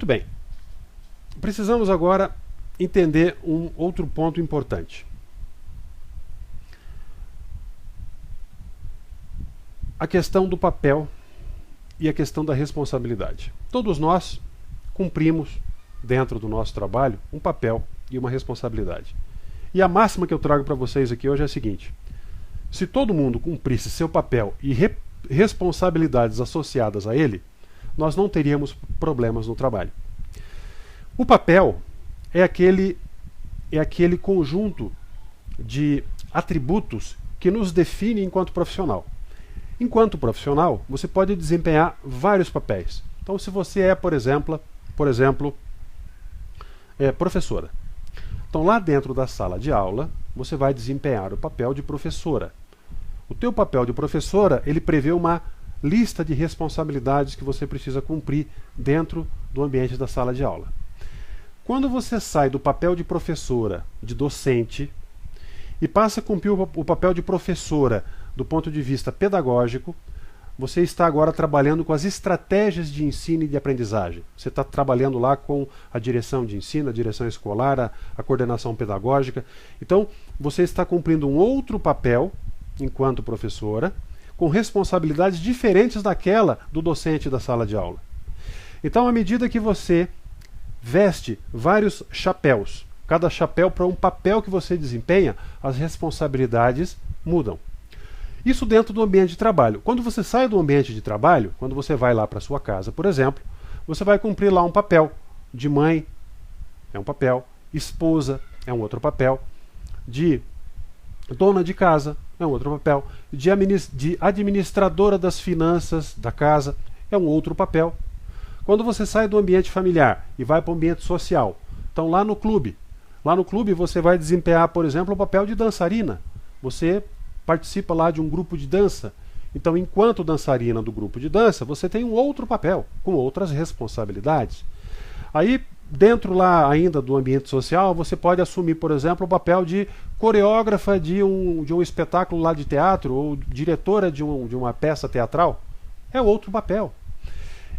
bem. Precisamos agora entender um outro ponto importante. A questão do papel e a questão da responsabilidade. Todos nós cumprimos, dentro do nosso trabalho, um papel e uma responsabilidade. E a máxima que eu trago para vocês aqui hoje é a seguinte: se todo mundo cumprisse seu papel e responsabilidades associadas a ele, nós não teríamos problemas no trabalho. O papel é aquele conjunto de atributos que nos define enquanto profissional. Enquanto profissional, você pode desempenhar vários papéis. Então, se você é, por exemplo, professora. Então, lá dentro da sala de aula, você vai desempenhar o papel de professora. O teu papel de professora, ele prevê uma lista de responsabilidades que você precisa cumprir dentro do ambiente da sala de aula. Quando você sai do papel de professora, de docente, e passa a cumprir o papel de professora do ponto de vista pedagógico, você está agora trabalhando com as estratégias de ensino e de aprendizagem. Você está trabalhando lá com a direção de ensino, a direção escolar, a coordenação pedagógica. Então, você está cumprindo um outro papel, enquanto professora, com responsabilidades diferentes daquela do docente da sala de aula. Então, à medida que você veste vários chapéus, cada chapéu para um papel que você desempenha, as responsabilidades mudam. Isso dentro do ambiente de trabalho. Quando você sai do ambiente de trabalho, quando você vai lá para sua casa, por exemplo, você vai cumprir lá um papel de mãe, é um papel, esposa, é um outro papel, de dona de casa, é um outro papel, de administradora das finanças da casa, é um outro papel. Quando você sai do ambiente familiar e vai para o ambiente social, então lá no clube você vai desempenhar, por exemplo, o papel de dançarina. Você participa lá de um grupo de dança. Então, enquanto dançarina do grupo de dança, você tem um outro papel, com outras responsabilidades. Aí, dentro lá ainda do ambiente social, você pode assumir, por exemplo, o papel de coreógrafa de um espetáculo lá de teatro, ou diretora de uma peça teatral. É outro papel.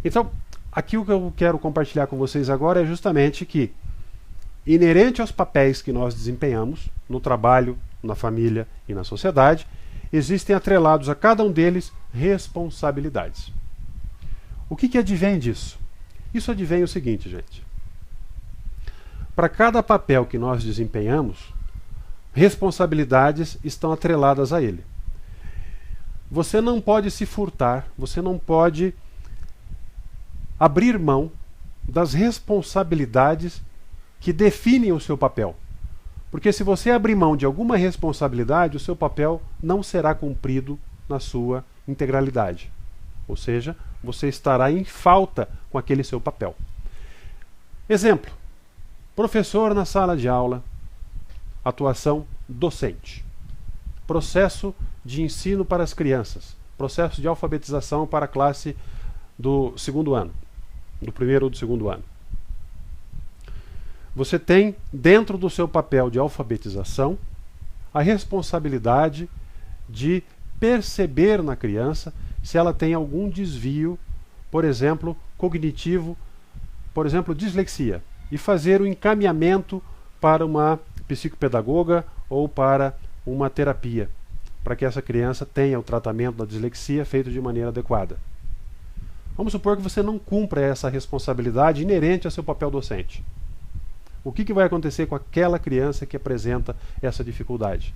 Então, aqui o que eu quero compartilhar com vocês agora é justamente que, inerente aos papéis que nós desempenhamos no trabalho, na família e na sociedade, existem atrelados a cada um deles responsabilidades. O que advém disso? Isso advém o seguinte, gente. Para cada papel que nós desempenhamos, responsabilidades estão atreladas a ele. Você não pode se furtar, você não pode abrir mão das responsabilidades que definem o seu papel. Porque se você abrir mão de alguma responsabilidade, o seu papel não será cumprido na sua integralidade. Ou seja, você estará em falta com aquele seu papel. Exemplo: professor na sala de aula, atuação docente. Processo de ensino para as crianças, processo de alfabetização para a classe do segundo ano, do primeiro ou do segundo ano. Você tem, dentro do seu papel de alfabetização, a responsabilidade de perceber na criança se ela tem algum desvio, por exemplo, cognitivo, por exemplo, dislexia, e fazer o encaminhamento para uma psicopedagoga ou para uma terapia, para que essa criança tenha o tratamento da dislexia feito de maneira adequada. Vamos supor que você não cumpra essa responsabilidade inerente ao seu papel docente. O que vai acontecer com aquela criança que apresenta essa dificuldade?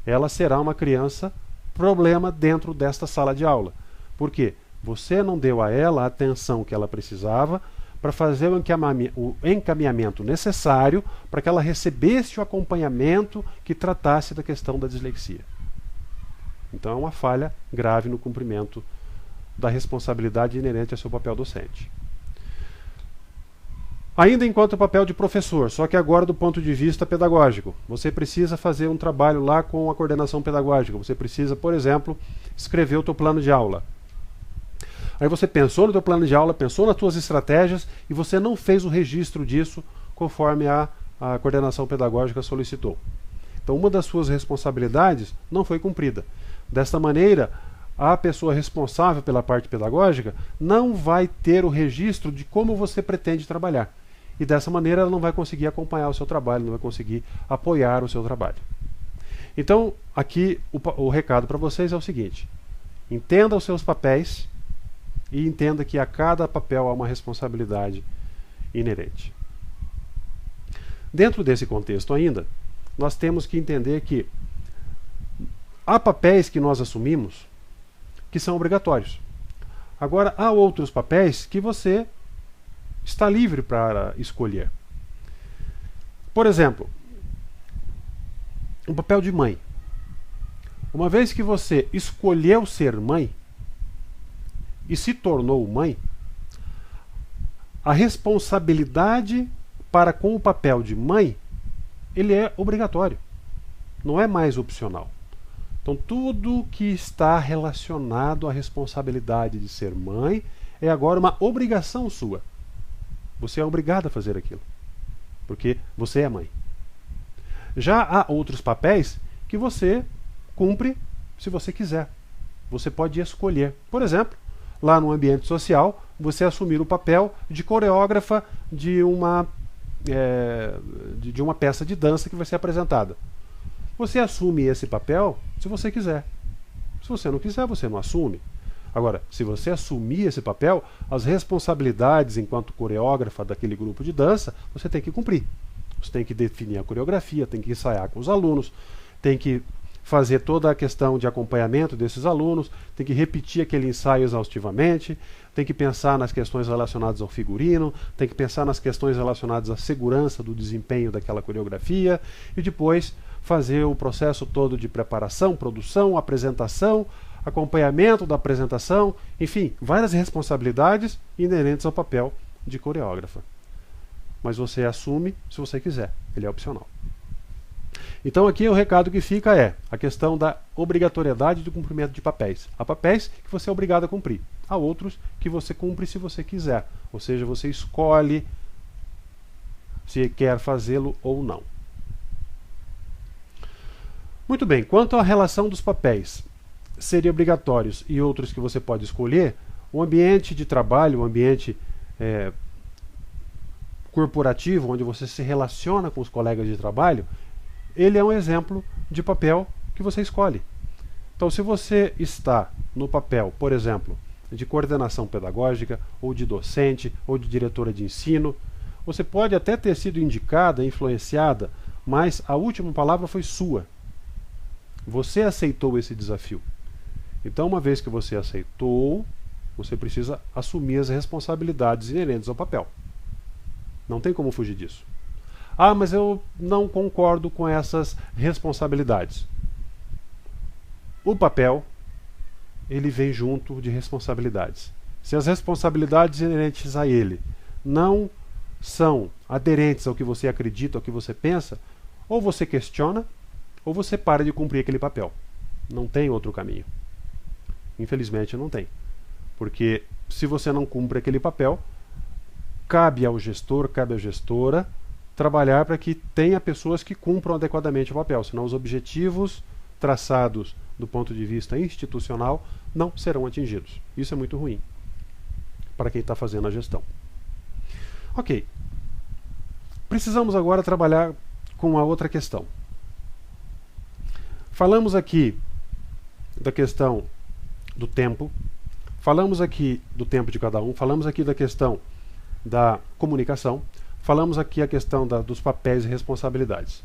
Ela será uma criança problema dentro desta sala de aula. Por quê? Você não deu a ela a atenção que ela precisava para fazer o encaminhamento necessário para que ela recebesse o acompanhamento que tratasse da questão da dislexia. Então é uma falha grave no cumprimento da responsabilidade inerente ao seu papel docente. Ainda enquanto papel de professor, só que agora do ponto de vista pedagógico. Você precisa fazer um trabalho lá com a coordenação pedagógica. Você precisa, por exemplo, escrever o teu plano de aula. Aí você pensou no teu plano de aula, pensou nas tuas estratégias e você não fez o registro disso conforme a coordenação pedagógica solicitou. Então uma das suas responsabilidades não foi cumprida. Desta maneira, a pessoa responsável pela parte pedagógica não vai ter o registro de como você pretende trabalhar. E dessa maneira ela não vai conseguir acompanhar o seu trabalho, não vai conseguir apoiar o seu trabalho. Então, aqui o recado para vocês é o seguinte: entenda os seus papéis e entenda que a cada papel há uma responsabilidade inerente. Dentro desse contexto ainda, nós temos que entender que há papéis que nós assumimos que são obrigatórios. Agora, há outros papéis que você está livre para escolher. Por exemplo, o papel de mãe. Uma vez que você escolheu ser mãe e se tornou mãe, a responsabilidade para com o papel de mãe, ele é obrigatório. Não é mais opcional. Então, tudo que está relacionado à responsabilidade de ser mãe é agora uma obrigação sua. Você é obrigado a fazer aquilo, porque você é mãe. Já há outros papéis que você cumpre se você quiser. Você pode escolher. Por exemplo, lá no ambiente social, você assumir o papel de coreógrafa de uma peça de dança que vai ser apresentada. Você assume esse papel se você quiser. Se você não quiser, você não assume. Agora, se você assumir esse papel, as responsabilidades enquanto coreógrafa daquele grupo de dança, você tem que cumprir. Você tem que definir a coreografia, tem que ensaiar com os alunos, tem que fazer toda a questão de acompanhamento desses alunos, tem que repetir aquele ensaio exaustivamente, tem que pensar nas questões relacionadas ao figurino, tem que pensar nas questões relacionadas à segurança do desempenho daquela coreografia e depois fazer o processo todo de preparação, produção, apresentação, acompanhamento da apresentação, enfim, várias responsabilidades inerentes ao papel de coreógrafa. Mas você assume se você quiser, ele é opcional. Então aqui o recado que fica é a questão da obrigatoriedade do cumprimento de papéis. Há papéis que você é obrigado a cumprir, há outros que você cumpre se você quiser, ou seja, você escolhe se quer fazê-lo ou não. Muito bem, quanto à relação dos papéis serem obrigatórios e outros que você pode escolher, o ambiente de trabalho, o ambiente corporativo, onde você se relaciona com os colegas de trabalho, ele é um exemplo de papel que você escolhe. Então, se você está no papel, por exemplo, de coordenação pedagógica, ou de docente, ou de diretora de ensino, você pode até ter sido indicada, influenciada, mas a última palavra foi sua. Você aceitou esse desafio. Então, uma vez que você aceitou, você precisa assumir as responsabilidades inerentes ao papel. Não tem como fugir disso. Ah, mas eu não concordo com essas responsabilidades. O papel, ele vem junto de responsabilidades. Se as responsabilidades inerentes a ele não são aderentes ao que você acredita, ao que você pensa, ou você questiona, ou você para de cumprir aquele papel. Não tem outro caminho. Infelizmente não tem. Porque se você não cumpre aquele papel, cabe ao gestor, cabe à gestora trabalhar para que tenha pessoas que cumpram adequadamente o papel, senão os objetivos traçados do ponto de vista institucional não serão atingidos. Isso é muito ruim para quem está fazendo a gestão. Ok. Precisamos agora trabalhar com a outra questão. Falamos aqui da questão do tempo, falamos aqui do tempo de cada um, falamos aqui da questão da comunicação, falamos aqui a questão dos papéis e responsabilidades.